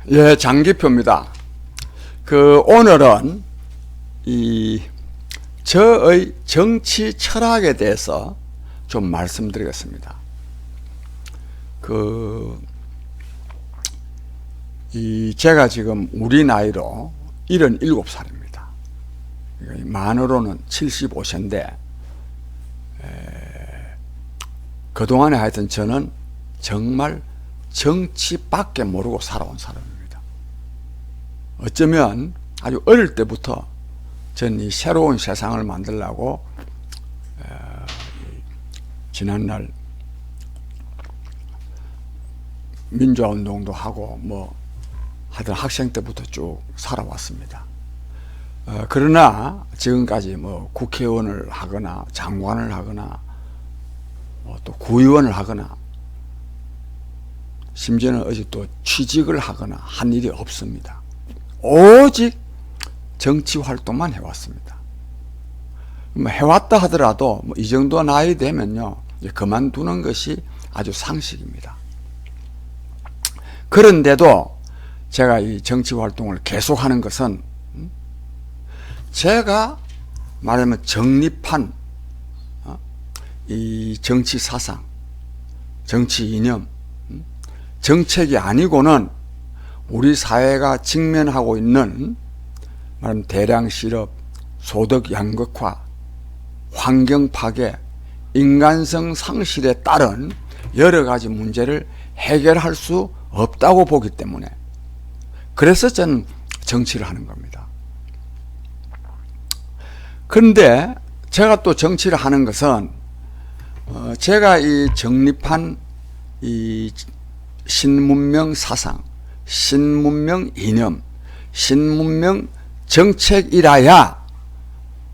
예, 장기표입니다. 오늘은 저의 정치 철학에 대해서 좀 말씀드리겠습니다. 제가 지금 우리 나이로 77살입니다. 만으로는 75세인데, 그동안에 하여튼 저는 정말 정치밖에 모르고 살아온 사람입니다. 어쩌면 아주 어릴 때부터 전 이 새로운 세상을 만들려고 지난날 민주화 운동도 하고 하여튼 학생 때부터 쭉 살아왔습니다. 그러나 지금까지 국회의원을 하거나 장관을 하거나 또 구의원을 하거나 심지어는 아직도 취직을 하거나 한 일이 없습니다. 오직 정치 활동만 해왔습니다. 해왔다 하더라도 이 정도 나이 되면요, 그만두는 것이 아주 상식입니다. 그런데도 제가 이 정치 활동을 계속하는 것은 제가 말하면 정립한 이 정치 사상, 정치 이념, 정책이 아니고는 우리 사회가 직면하고 있는 말하면 대량 실업, 소득 양극화, 환경 파괴, 인간성 상실에 따른 여러 가지 문제를 해결할 수 없다고 보기 때문에, 그래서 저는 정치를 하는 겁니다. 그런데 제가 또 정치를 하는 것은 제가 이 정립한 이 신문명 사상, 신문명 이념, 신문명 정책이라야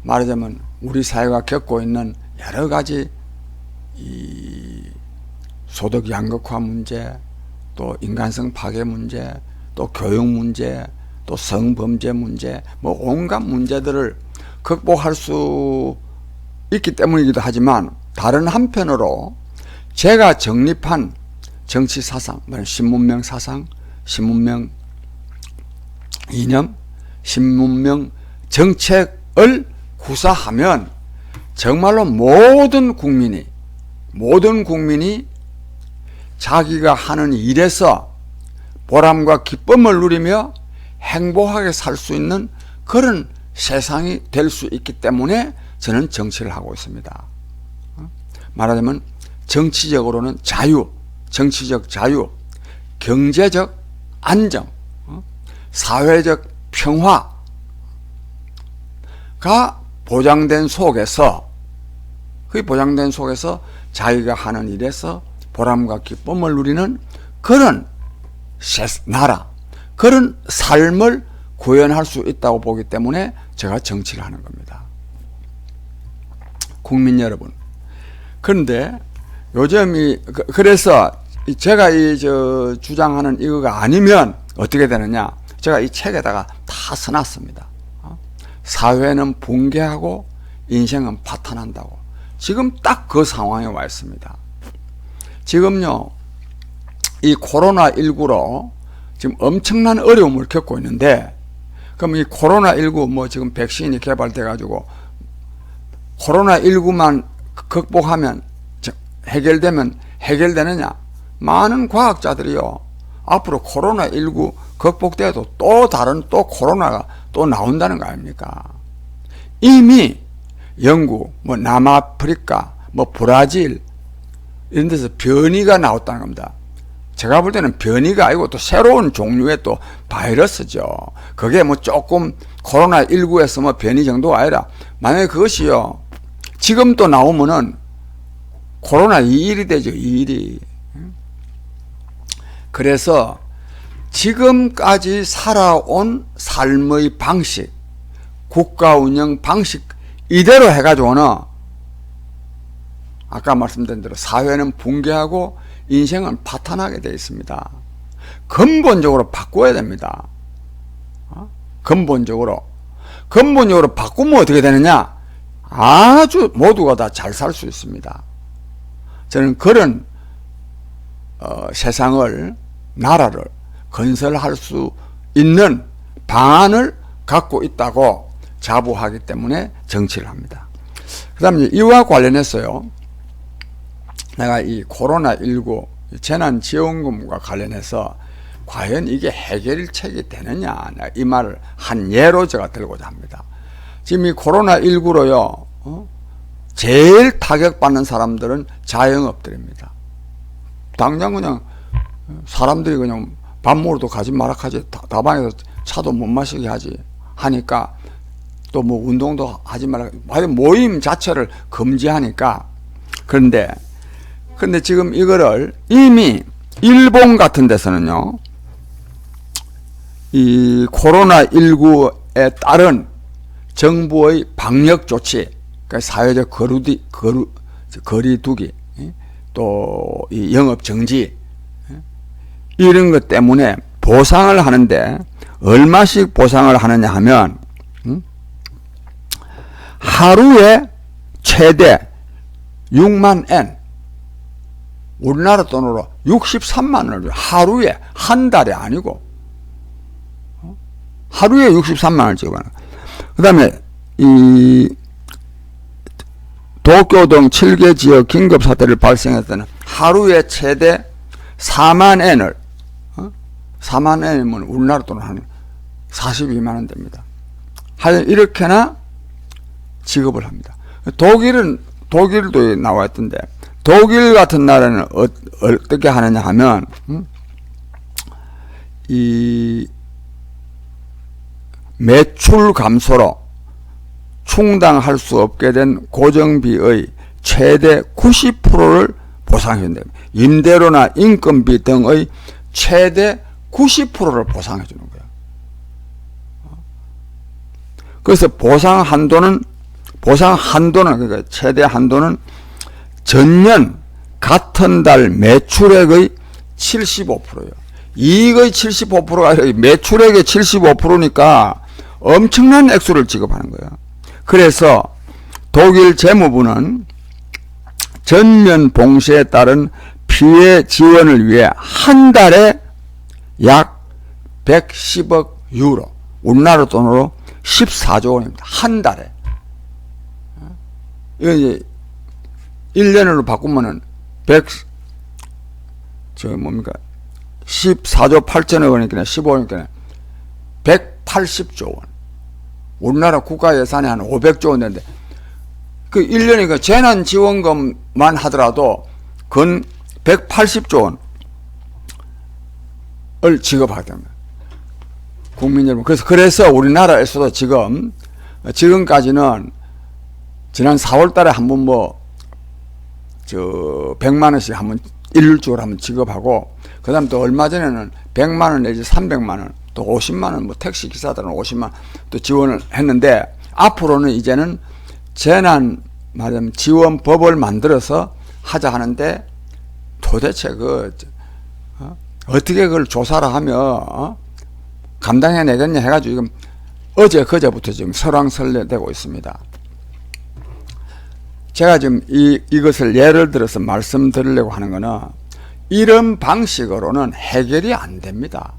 말하자면 우리 사회가 겪고 있는 여러 가지 이 소득 양극화 문제, 또 인간성 파괴 문제, 또 교육 문제, 또 성범죄 문제, 온갖 문제들을 극복할 수 있기 때문이기도 하지만, 다른 한편으로 제가 정립한 정치 사상, 신문명 사상, 신문명 이념, 신문명 정책을 구사하면 정말로 모든 국민이 자기가 하는 일에서 보람과 기쁨을 누리며 행복하게 살 수 있는 그런 세상이 될 수 있기 때문에 저는 정치를 하고 있습니다. 말하자면 정치적으로는 자유, 정치적 자유, 경제적 안정, 사회적 평화가 보장된 속에서, 그 보장된 속에서 자기가 하는 일에서 보람과 기쁨을 누리는 그런 나라, 그런 삶을 구현할 수 있다고 보기 때문에 제가 정치를 하는 겁니다. 국민 여러분, 그런데 그래서 제가 주장하는 이거가 아니면 어떻게 되느냐, 제가 이 책에다가 다 써놨습니다. 사회는 붕괴하고 인생은 파탄한다고. 지금 딱 그 상황에 와 있습니다. 지금요, 이 코로나19로 지금 엄청난 어려움을 겪고 있는데, 그럼 이 코로나19 지금 백신이 개발돼 가지고 코로나19만 극복하면, 해결되느냐? 많은 과학자들이요, 앞으로 코로나19 극복돼도 또 다른 코로나가 또 나온다는 거 아닙니까? 이미 영국, 남아프리카, 브라질 이런 데서 변이가 나왔다는 겁니다. 제가 볼 때는 변이가 아니고 또 새로운 종류의 또 바이러스죠. 그게 조금 코로나19에서 변이 정도가 아니라, 만약에 그것이요, 지금 또 나오면은 코로나 2일이 되죠, 2일이. 그래서 지금까지 살아온 삶의 방식, 국가 운영 방식 이대로 해가지고는 아까 말씀드린 대로 사회는 붕괴하고 인생은 파탄하게 되어 있습니다. 근본적으로 바꿔야 됩니다. 근본적으로 바꾸면 어떻게 되느냐? 아주 모두가 다 잘 살 수 있습니다. 저는 그런 세상을, 나라를, 건설할 수 있는 방안을 갖고 있다고 자부하기 때문에 정치를 합니다. 그 다음에 이와 관련해서요, 내가 이 코로나19 재난지원금과 관련해서 과연 이게 해결책이 되느냐, 이 말을 한 예로 제가 들고자 합니다. 지금 이 코로나19로요, 제일 타격받는 사람들은 자영업들입니다. 당장 그냥 사람들이 그냥 밥 먹으러도 가지 마라 하지, 다방에서 차도 못 마시게 하지 하니까, 또 뭐 운동도 하지 마라, 모임 자체를 금지하니까. 그런데 지금 이거를 이미 일본 같은 데서는요, 이 코로나19에 따른 정부의 방역 조치, 그러니까 사회적 거리두기, 또 이 영업 정지, 이런 것 때문에 보상을 하는데, 얼마씩 보상을 하느냐 하면 하루에 최대 6만 엔, 우리나라 돈으로 63만 원을 하루에, 한 달에 아니고 하루에 63만 원을 지급하는. 그 다음에 이 도쿄 등 7개 지역 긴급 사태를 발생했을 때는 하루에 최대 4만 엔을, 4만 엔이면 우리나라 돈으로 한 42만 원 됩니다. 하여튼 이렇게나 지급을 합니다. 독일도 나와 있던데, 독일 같은 나라는 어떻게 하느냐 하면, 이 매출 감소로 충당할 수 없게 된 고정비의 최대 90%를 보상해 준다. 임대료나 인건비 등의 최대 90%를 보상해 주는 거예요. 그래서 보상 한도는, 그러니까 최대 한도는 전년 같은 달 매출액의 75%예요. 이익의 75%가 아니라 매출액의 75%니까 엄청난 액수를 지급하는 거예요. 그래서 독일 재무부는 전면 봉쇄에 따른 피해 지원을 위해 한 달에 약 110억 유로, 우리나라 돈으로 14조 원입니다. 한 달에. 이거 이제 1년으로 바꾸면은 14조 8천억 원이니까 15억이니까 180조 원. 우리나라 국가 예산이 한 500조 원 되는데, 그 1년에 그 재난지원금만 하더라도 건 180조 원을 지급하게 됩니다. 국민 여러분. 그래서 우리나라에서도 지금까지는 지난 4월 달에 한번 100만 원씩 한번 일주일에 한번 지급하고, 그 다음 또 얼마 전에는 100만 원 내지 300만 원, 또 50만 원, 택시 기사들은 50만 원 또 지원을 했는데, 앞으로는 이제는 재난 지원법을 만들어서 하자 하는데, 도대체 어떻게 그걸 조사를 하며 감당해내겠냐 해가지고 지금 그제부터 지금 설왕설래되고 있습니다. 제가 지금 이것을 예를 들어서 말씀드리려고 하는 거는, 이런 방식으로는 해결이 안 됩니다.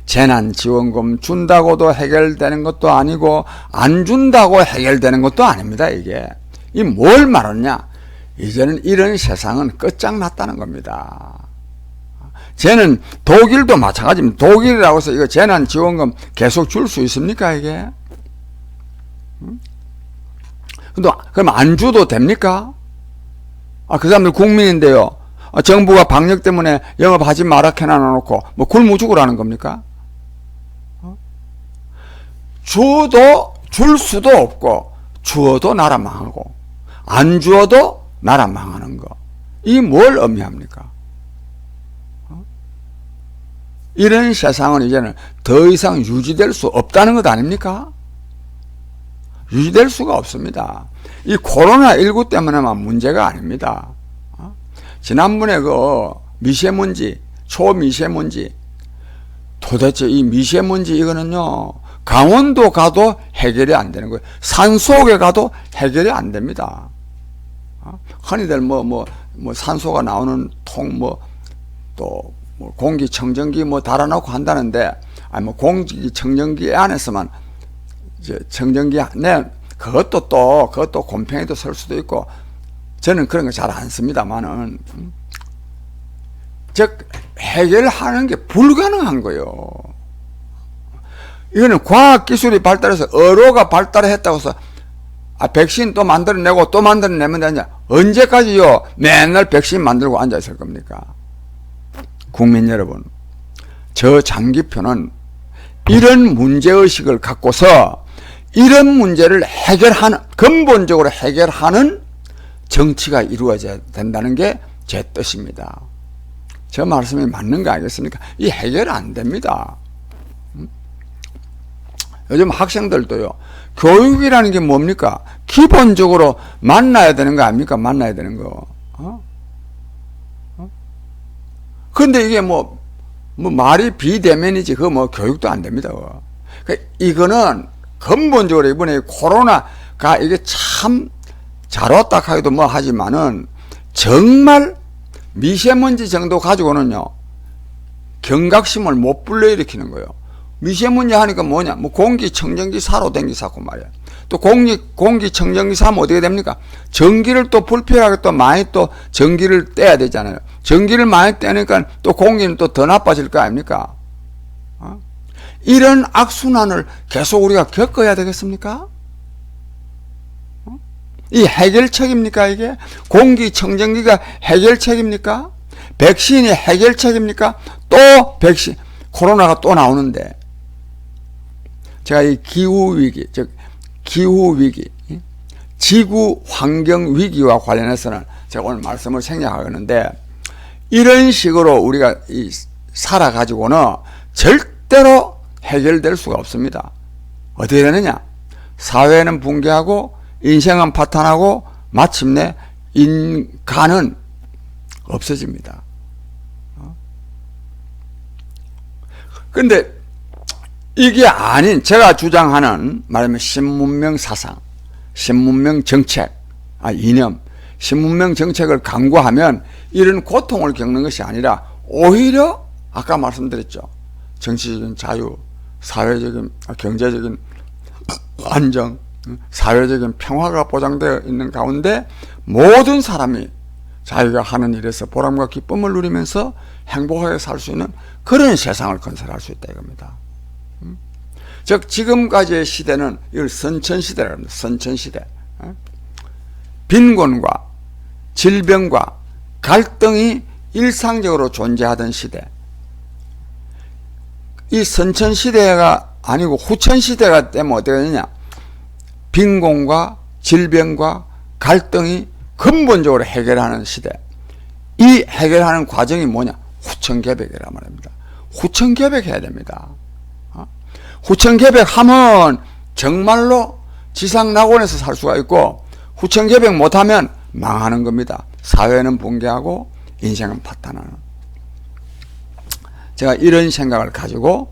재난지원금 준다고도 해결되는 것도 아니고, 안 준다고 해결되는 것도 아닙니다. 이게 뭘 말하느냐, 이제는 이런 세상은 끝장났다는 겁니다. 쟤는 독일도 마찬가지입니다. 독일이라고 해서 이거 재난지원금 계속 줄 수 있습니까, 이게? 근데 그럼 안 줘도 됩니까? 그 사람들 국민인데요. 정부가 방역 때문에 영업하지 마라 해놔놓고 굶어 죽으라는 겁니까? 줘도 줄 수도 없고, 주어도 나라 망하고, 안 주어도 나라 망하는 거. 이 뭘 의미합니까? 이런 세상은 이제는 더 이상 유지될 수 없다는 것 아닙니까? 유지될 수가 없습니다. 이 코로나19 때문에만 문제가 아닙니다. 지난번에 미세먼지, 초미세먼지, 도대체 이 미세먼지 이거는요, 강원도 가도 해결이 안 되는 거예요. 산속에 가도 해결이 안 됩니다. 흔히들 산소가 나오는 통, 또 뭐 공기청정기 뭐 달아놓고 한다는데, 아니 뭐 공기청정기 안에서만 이제 청정기 안에 그것도 곰팡이도 설 수도 있고, 저는 그런 거 잘 안 씁니다만은, 즉 해결하는 게 불가능한 거예요. 이거는 과학기술이 발달해서 의료가 발달했다고 해서 백신 또 만들어내고 또 만들어내면 되냐? 언제까지요 맨날 백신 만들고 앉아있을 겁니까? 국민 여러분, 저 장기표는 이런 문제의식을 갖고서 이런 문제를 해결하는, 근본적으로 해결하는 정치가 이루어져야 된다는 게 제 뜻입니다. 저 말씀이 맞는 거 아니겠습니까? 이 해결 안 됩니다. 요즘 학생들도요, 교육이라는 게 뭡니까? 기본적으로 만나야 되는 거 아닙니까? 만나야 되는 거. 근데 이게 뭐 말이 비대면이지, 그거 뭐 교육도 안 됩니다. 그러니까 이거는 근본적으로 이번에 코로나가 이게 참 잘 왔다 하기도 뭐 하지만은 정말 미세먼지 정도 가지고는요, 경각심을 못 불러일으키는 거예요. 미세먼지 하니까 뭐냐? 뭐 공기청정기 사러 댕기사고 말이야. 또 공기청정기 사면 어떻게 됩니까? 전기를 또 불필요하게 또 많이 또 전기를 떼야 되잖아요. 전기를 많이 떼니까 또 공기는 또 더 나빠질 거 아닙니까? 이런 악순환을 계속 우리가 겪어야 되겠습니까? 이 해결책입니까, 이게? 공기청정기가 해결책입니까? 백신이 해결책입니까? 또 백신, 코로나가 또 나오는데, 제가 이 기후위기, 즉 기후위기, 지구 환경 위기와 관련해서는 제가 오늘 말씀을 생략하겠는데, 이런 식으로 우리가 살아가지고는 절대로 해결될 수가 없습니다. 어떻게 되느냐? 사회는 붕괴하고 인생은 파탄하고 마침내 인간은 없어집니다. 근데 이게 아닌, 제가 주장하는 말하면 신문명 사상, 신문명 정책, 이념, 신문명 정책을 강구하면 이런 고통을 겪는 것이 아니라 오히려 아까 말씀드렸죠. 정치적인 자유, 사회적인, 경제적인 안정, 사회적인 평화가 보장되어 있는 가운데 모든 사람이 자기가 하는 일에서 보람과 기쁨을 누리면서 행복하게 살 수 있는 그런 세상을 건설할 수 있다 이겁니다. 즉 지금까지의 시대는 이걸 선천시대라고 합니다. 선천시대. 빈곤과 질병과 갈등이 일상적으로 존재하던 시대. 이 선천시대가 아니고 후천시대가 되면 어떻게 되느냐? 빈곤과 질병과 갈등이 근본적으로 해결하는 시대. 이 해결하는 과정이 뭐냐? 후천개벽이란 말입니다. 후천개벽해야 됩니다. 후천개벽하면 정말로 지상낙원에서 살 수가 있고, 후천개벽 못하면 망하는 겁니다. 사회는 붕괴하고 인생은 파탄하는. 제가 이런 생각을 가지고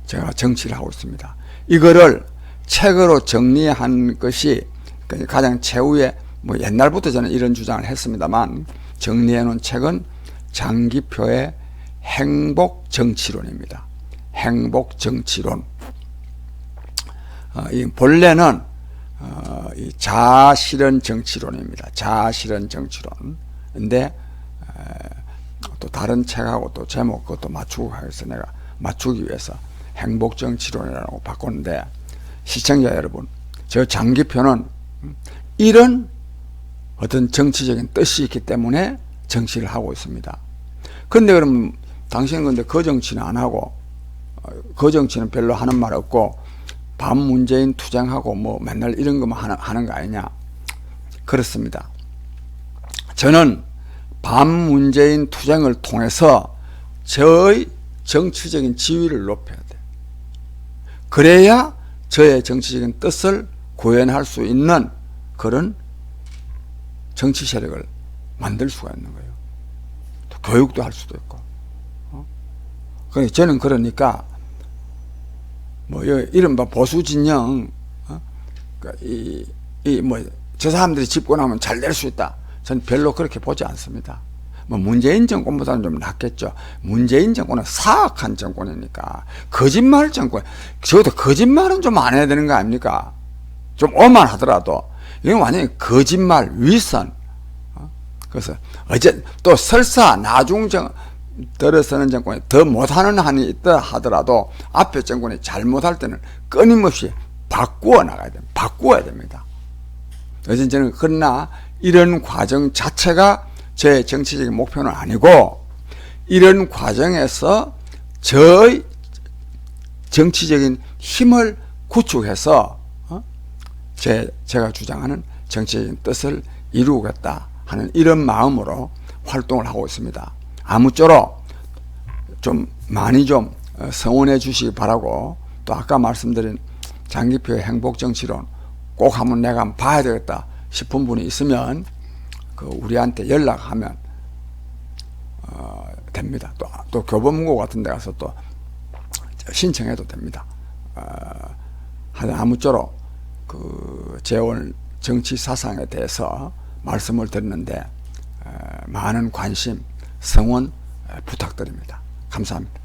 제가 정치를 하고 있습니다. 이거를 책으로 정리한 것이 가장 최후의, 뭐 옛날부터 저는 이런 주장을 했습니다만, 정리해 놓은 책은 장기표의 행복정치론입니다. 행복정치론. 이 본래는 이 자아실현 정치론입니다. 자아실현 정치론. 근데 또 다른 책하고 또 제목 그것도 맞추고 해서 내가 맞추기 위해서 행복정치론이라고 바꿨는데, 시청자 여러분, 저 장기표는 이런 어떤 정치적인 뜻이 있기 때문에 정치를 하고 있습니다. 근데 그럼 당신은 근데 그 정치는 안 하고, 그 정치는 별로 하는 말 없고 반 문재인 투쟁하고 뭐 맨날 이런 것만 하는 거 아니냐? 그렇습니다. 저는 반 문재인 투쟁을 통해서 저의 정치적인 지위를 높여야 돼요. 그래야 저의 정치적인 뜻을 구현할 수 있는 그런 정치 세력을 만들 수가 있는 거예요. 또 교육도 할 수도 있고. 저는 그러니까 뭐 이른바 보수 진영, 저 사람들이 집권하면 잘 될 수 있다. 저는 별로 그렇게 보지 않습니다. 뭐 문재인 정권보다는 좀 낫겠죠. 문재인 정권은 사악한 정권이니까 거짓말 정권. 적어도 거짓말은 좀 안 해야 되는 거 아닙니까? 좀 오만하더라도 이건 완전히 거짓말, 위선. 그래서 어제 또 설사 나중정 들어서는 정권이 더 못하는 한이 있다 하더라도 앞에 정권이 잘못할 때는 끊임없이 바꾸어 나가야 됩니다. 바꾸어야 됩니다. 어제 저는 그러나 이런 과정 자체가 제 정치적인 목표는 아니고 이런 과정에서 저의 정치적인 힘을 구축해서 제가 주장하는 정치적인 뜻을 이루겠다 하는 이런 마음으로 활동을 하고 있습니다. 아무쪼록 좀 많이 좀 성원해 주시기 바라고, 또 아까 말씀드린 장기표의 행복정치론 꼭 한번 내가 한번 봐야 되겠다 싶은 분이 있으면 그 우리한테 연락하면 됩니다. 또 교보문고 같은 데 가서 또 신청해도 됩니다. 아무쪼록 제 오늘 정치 사상에 대해서 말씀을 드렸는데 많은 관심, 성원 부탁드립니다. 감사합니다.